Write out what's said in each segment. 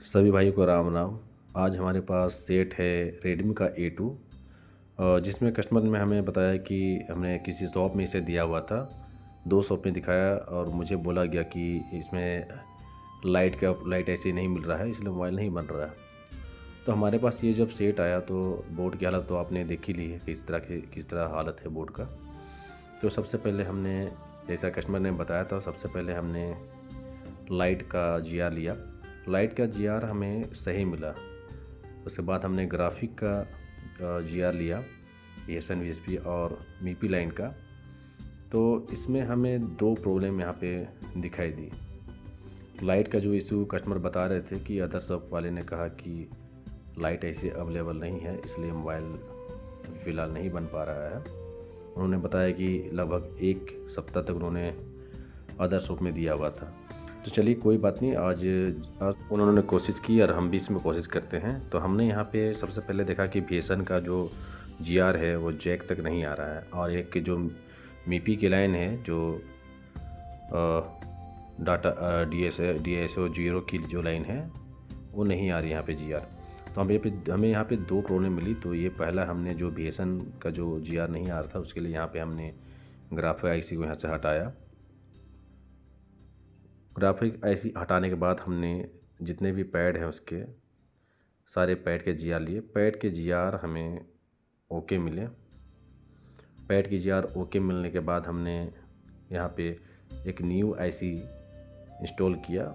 सभी भाइयों को राम राम। आज हमारे पास सेट है रेडमी का A2, जिसमें कस्टमर ने हमें बताया कि हमने किसी शॉप में इसे दिया हुआ था। 2 शॉप में दिखाया और मुझे बोला गया कि इसमें लाइट ऐसे नहीं मिल रहा है, इसलिए मोबाइल नहीं बन रहा है। तो हमारे पास ये जब सेट आया तो बोर्ड की हालत तो आपने देख ही ली है, किस तरह हालत है बोर्ड का। तो सबसे पहले हमने, जैसा कस्टमर ने बताया था, सबसे पहले हमने लाइट का GR लिया। लाइट का GR हमें सही मिला। उसके बाद हमने ग्राफिक का GR लिया, ASN-VSP और MIPI लाइन का। तो इसमें हमें 2 प्रॉब्लम यहाँ पे दिखाई दी। लाइट का जो इशू कस्टमर बता रहे थे कि अदर शॉप वाले ने कहा कि लाइट ऐसे अवेलेबल नहीं है, इसलिए मोबाइल फ़िलहाल नहीं बन पा रहा है। उन्होंने बताया कि लगभग 1 सप्ताह तक उन्होंने अदर शॉप में दिया हुआ था। तो चलिए कोई बात नहीं, आज उन्होंने कोशिश की और हम भी इसमें कोशिश करते हैं। तो हमने यहाँ पे सबसे पहले देखा कि VSN का जो GR है वो जैक तक नहीं आ रहा है, और एक जो MIPI की लाइन है जो डाटा DSO 0 की जो लाइन है वो नहीं आ रही यहाँ पे GR। तो हमें यहाँ पे 2 प्रॉब्लम मिली। तो ये पहला, हमने जो VSN का जो GR नहीं आ रहा था उसके लिए यहाँ पे हमने ग्राफिक IC को यहाँ से हटाया। ग्राफिक IC हटाने के बाद हमने जितने भी पैड हैं उसके सारे पैड के GR लिए। पैड के GR हमें ओके मिले। पैड के GR ओके मिलने के बाद हमने यहाँ पे एक न्यू IC इंस्टॉल किया।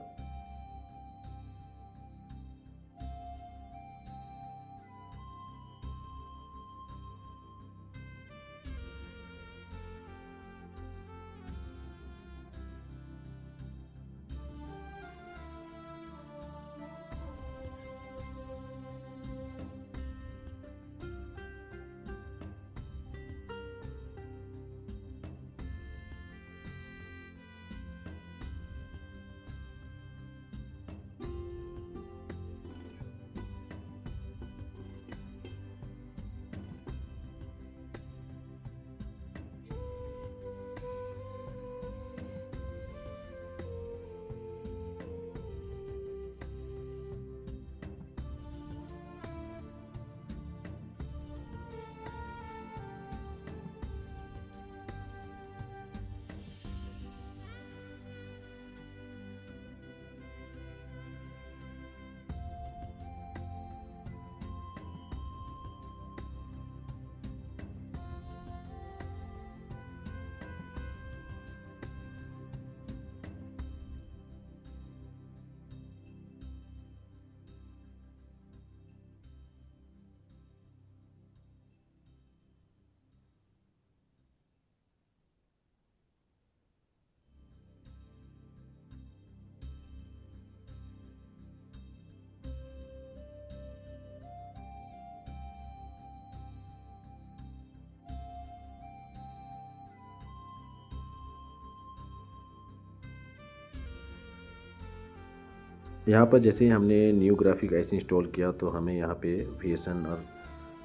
यहाँ पर जैसे ही हमने न्यू ग्राफिक IC इंस्टॉल किया तो हमें यहाँ पे VSN और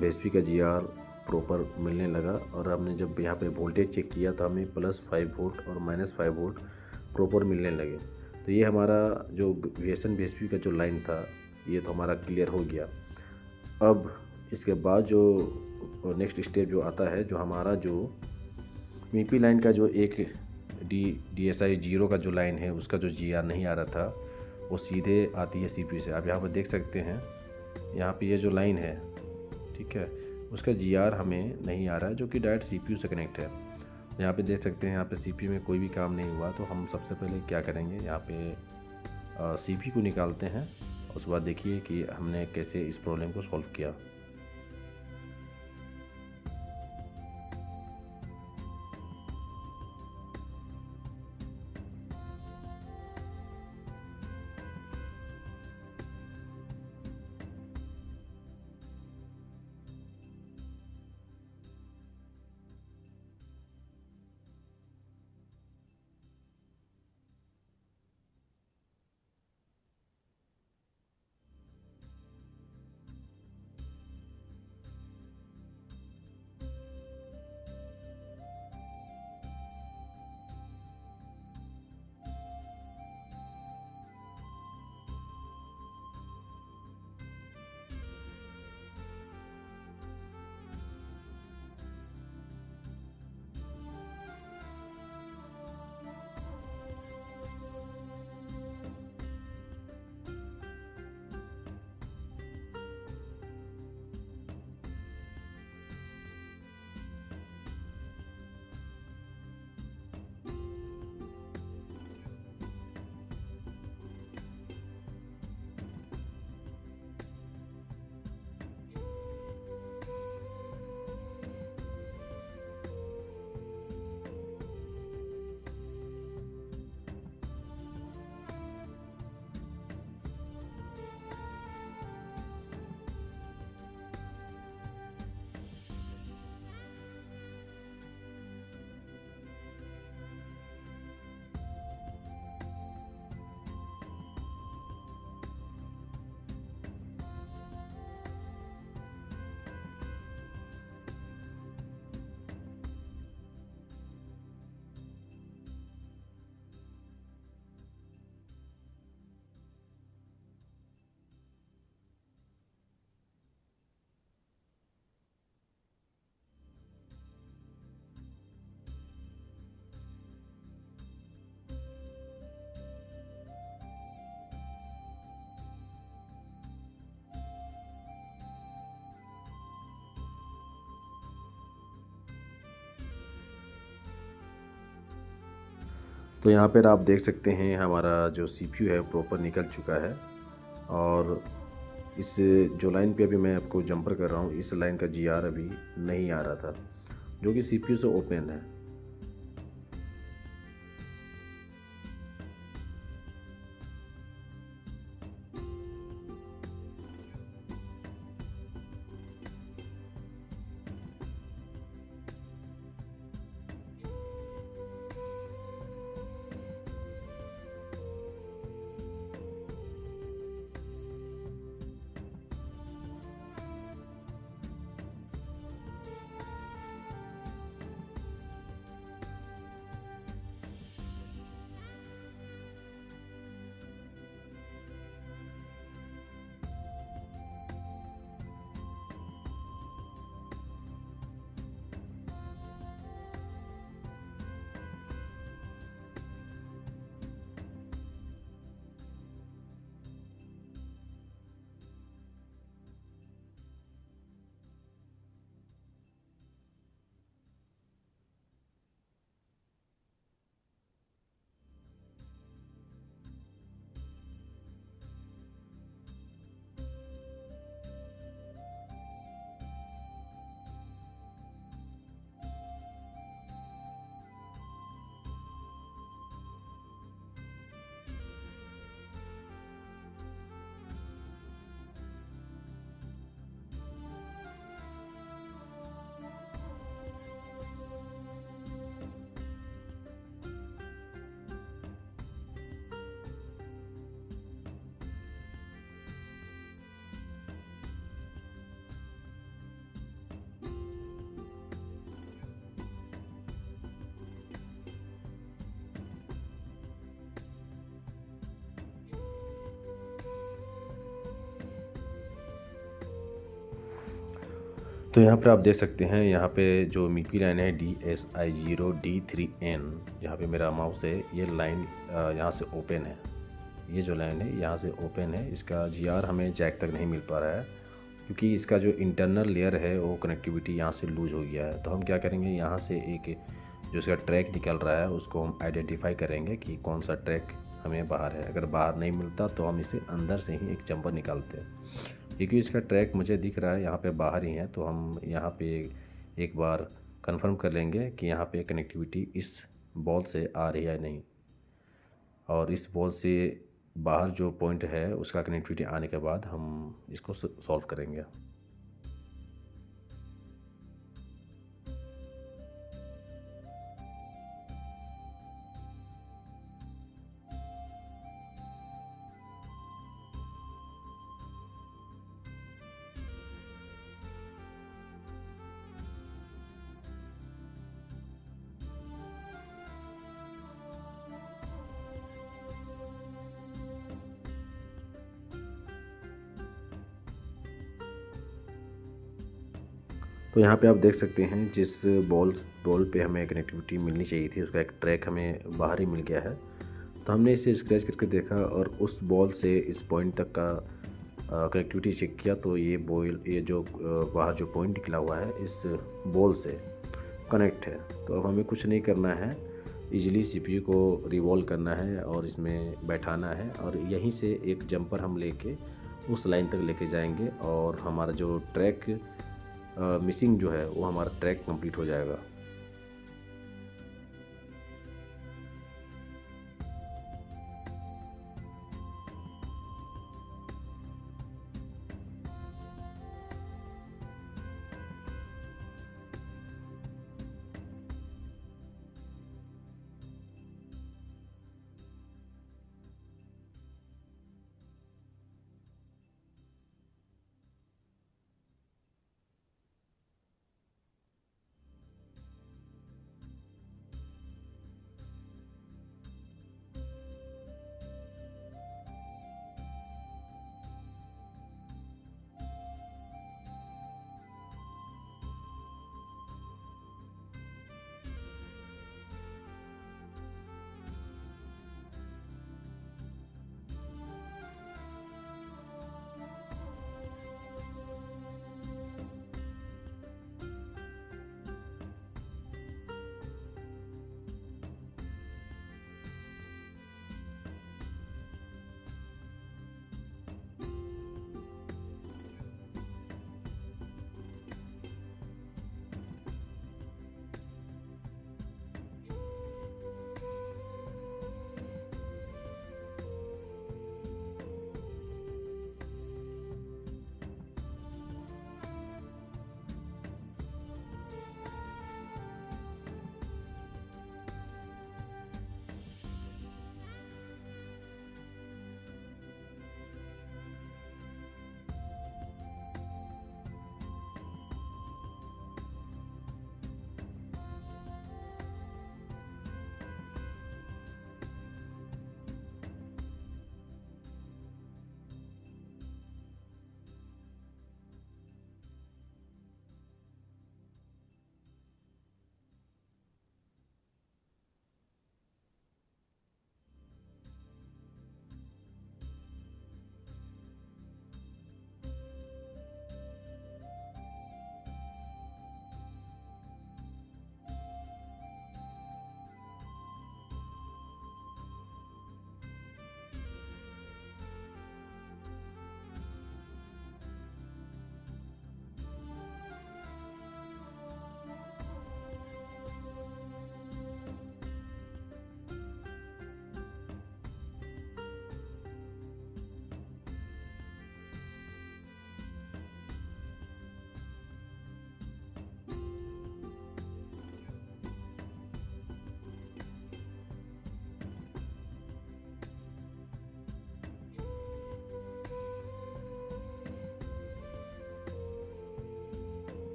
VSP का GR प्रॉपर मिलने लगा। और हमने जब यहाँ पे वोल्टेज चेक किया तो हमें +5 वोल्ट और -5 वोल्ट प्रॉपर मिलने लगे। तो ये हमारा जो VSN VSP का जो लाइन था ये तो हमारा क्लियर हो गया। अब इसके बाद जो नेक्स्ट स्टेप जो आता है, जो हमारा जो MIPI लाइन का जो एक DSI 0 का जो लाइन है उसका जो GR नहीं आ रहा था वो सीधे आती है CPU से। आप यहाँ पर देख सकते हैं, यहाँ पे ये जो लाइन है, ठीक है, उसका GR हमें नहीं आ रहा है, जो कि डायरेक्ट CPU से कनेक्ट है। यहाँ पे देख सकते हैं, यहाँ पे CPU में कोई भी काम नहीं हुआ। तो हम सबसे पहले क्या करेंगे, यहाँ पे CPU को निकालते हैं। उसके बाद देखिए कि हमने कैसे इस प्रॉब्लम को सॉल्व किया। तो यहाँ पर आप देख सकते हैं हमारा जो सीपीयू है प्रॉपर निकल चुका है। और इस जो लाइन पे अभी मैं आपको जंपर कर रहा हूँ, इस लाइन का जीआर अभी नहीं आ रहा था, जो कि सीपीयू से ओपन है। तो यहाँ पर आप देख सकते हैं, यहाँ पे जो मीपी लाइन है DSI0D3N, यहाँ पे मेरा माउस है, ये लाइन यहाँ से ओपन है। ये जो लाइन है यहाँ से ओपन है। इसका जीआर हमें जैक तक नहीं मिल पा रहा है, क्योंकि इसका जो इंटरनल लेयर है वो कनेक्टिविटी यहाँ से लूज हो गया है। तो हम क्या करेंगे, यहाँ से एक जो इसका ट्रैक निकल रहा है उसको हम आइडेंटिफाई करेंगे कि कौन सा ट्रैक हमें बाहर है। अगर बाहर नहीं मिलता तो हम इसे अंदर से ही एक जंपर निकालते हैं। क्योंकि इसका ट्रैक मुझे दिख रहा है यहाँ पे बाहर ही है, तो हम यहाँ पे एक बार कंफर्म कर लेंगे कि यहाँ पे कनेक्टिविटी इस बॉल से आ रही है नहीं। और इस बॉल से बाहर जो पॉइंट है उसका कनेक्टिविटी आने के बाद हम इसको सॉल्व करेंगे। तो यहाँ पे आप देख सकते हैं, जिस बॉल पे हमें कनेक्टिविटी मिलनी चाहिए थी उसका एक ट्रैक हमें बाहर ही मिल गया है। तो हमने इसे स्क्रैच करके देखा और उस बॉल से इस पॉइंट तक का कनेक्टिविटी चेक किया, तो ये जो बाहर जो पॉइंट निकला हुआ है इस बॉल से कनेक्ट है। तो अब हमें कुछ नहीं करना है, इजीली सीपीयू को रिवॉल्व करना है और इसमें बैठाना है, और यहीं से एक जंपर हम लेके उस लाइन तक लेके जाएंगे और हमारा जो ट्रैक मिसिंग जो है वो हमारा ट्रैक कंप्लीट हो जाएगा।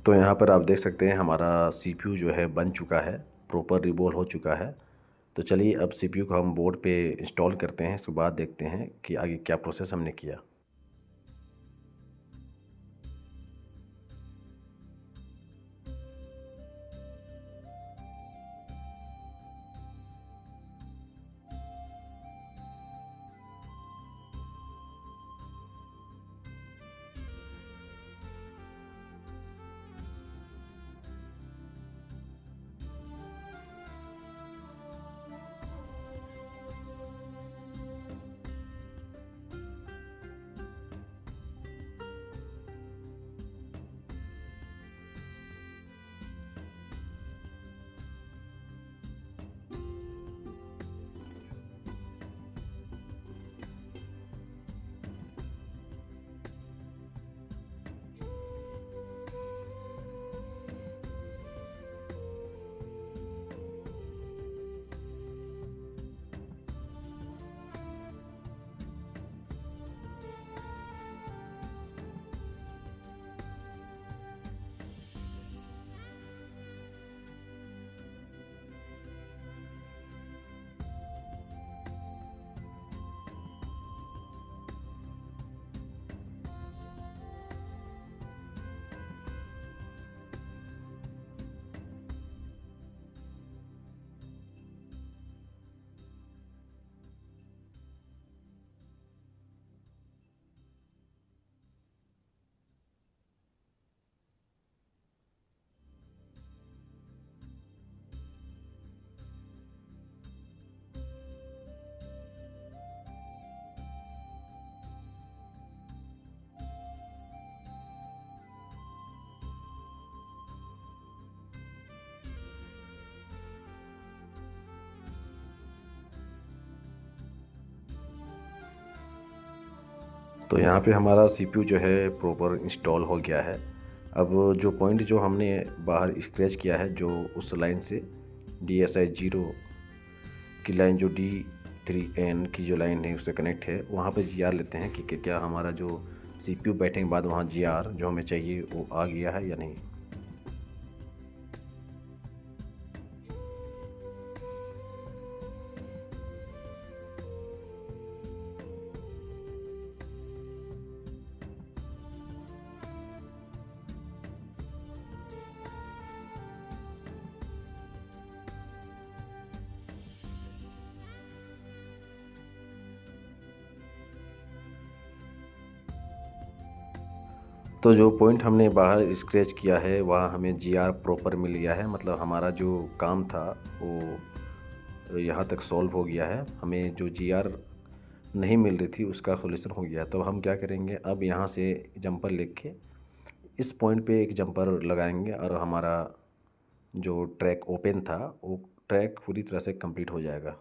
तो यहाँ पर आप देख सकते हैं हमारा सीपीयू जो है बन चुका है, प्रॉपर रिबोल हो चुका है। तो चलिए अब सीपीयू को हम बोर्ड पे इंस्टॉल करते हैं, इसके बाद देखते हैं कि आगे क्या प्रोसेस हमने किया। तो यहाँ पे हमारा सीपीयू जो है प्रॉपर इंस्टॉल हो गया है। अब जो पॉइंट जो हमने बाहर स्क्रैच किया है, जो उस लाइन से DSI 0 की लाइन, जो D3N की जो लाइन है उससे कनेक्ट है, वहाँ पे GR लेते हैं कि क्या हमारा जो सीपीयू बैठने के बाद वहाँ GR जो हमें चाहिए वो आ गया है या नहीं। तो जो पॉइंट हमने बाहर स्क्रैच किया है वहाँ हमें GR प्रॉपर मिल गया है, मतलब हमारा जो काम था वो यहाँ तक सॉल्व हो गया है। हमें जो GR नहीं मिल रही थी उसका सोल्यूशन हो गया। तो हम क्या करेंगे, अब यहाँ से जंपर लेके इस पॉइंट पे एक जंपर लगाएंगे और हमारा जो ट्रैक ओपन था वो ट्रैक पूरी तरह से कंप्लीट हो जाएगा।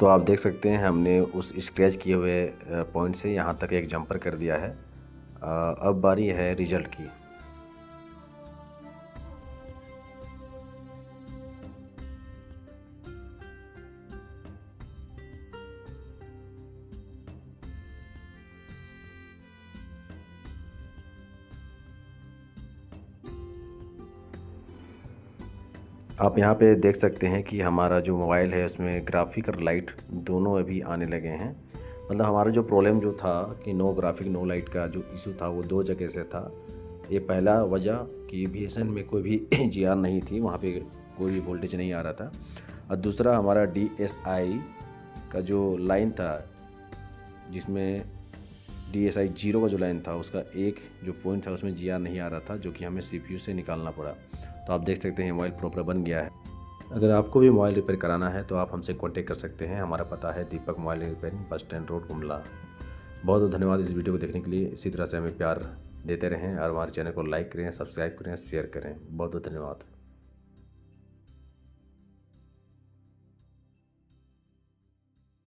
तो आप देख सकते हैं हमने उस स्क्रैच किए हुए पॉइंट से यहाँ तक एक जंपर कर दिया है। अब बारी है रिज़ल्ट की। आप यहाँ पे देख सकते हैं कि हमारा जो मोबाइल है उसमें ग्राफिक और लाइट दोनों अभी आने लगे हैं। मतलब हमारा जो प्रॉब्लम जो था कि नो ग्राफिक नो लाइट का जो इशू था वो 2 जगह से था। ये पहला वजह कि VSN में कोई भी GR नहीं थी, वहाँ पे कोई भी वोल्टेज नहीं आ रहा था। और दूसरा हमारा DSI का जो लाइन था, जिसमें DSI 0 का जो लाइन था उसका एक जो पॉइंट था उसमें GR नहीं आ रहा था, जो कि हमें CPU से निकालना पड़ा। तो आप देख सकते हैं मोबाइल प्रॉपर बन गया है। अगर आपको भी मोबाइल रिपेयर कराना है तो आप हमसे कांटेक्ट कर सकते हैं। हमारा पता है Deepak mobile repairing, bus stand road, Gumla. बहुत बहुत धन्यवाद इस वीडियो को देखने के लिए। इसी तरह से हमें प्यार देते रहें और हमारे चैनल को लाइक करें, सब्सक्राइब करें, शेयर करें। बहुत बहुत धन्यवाद।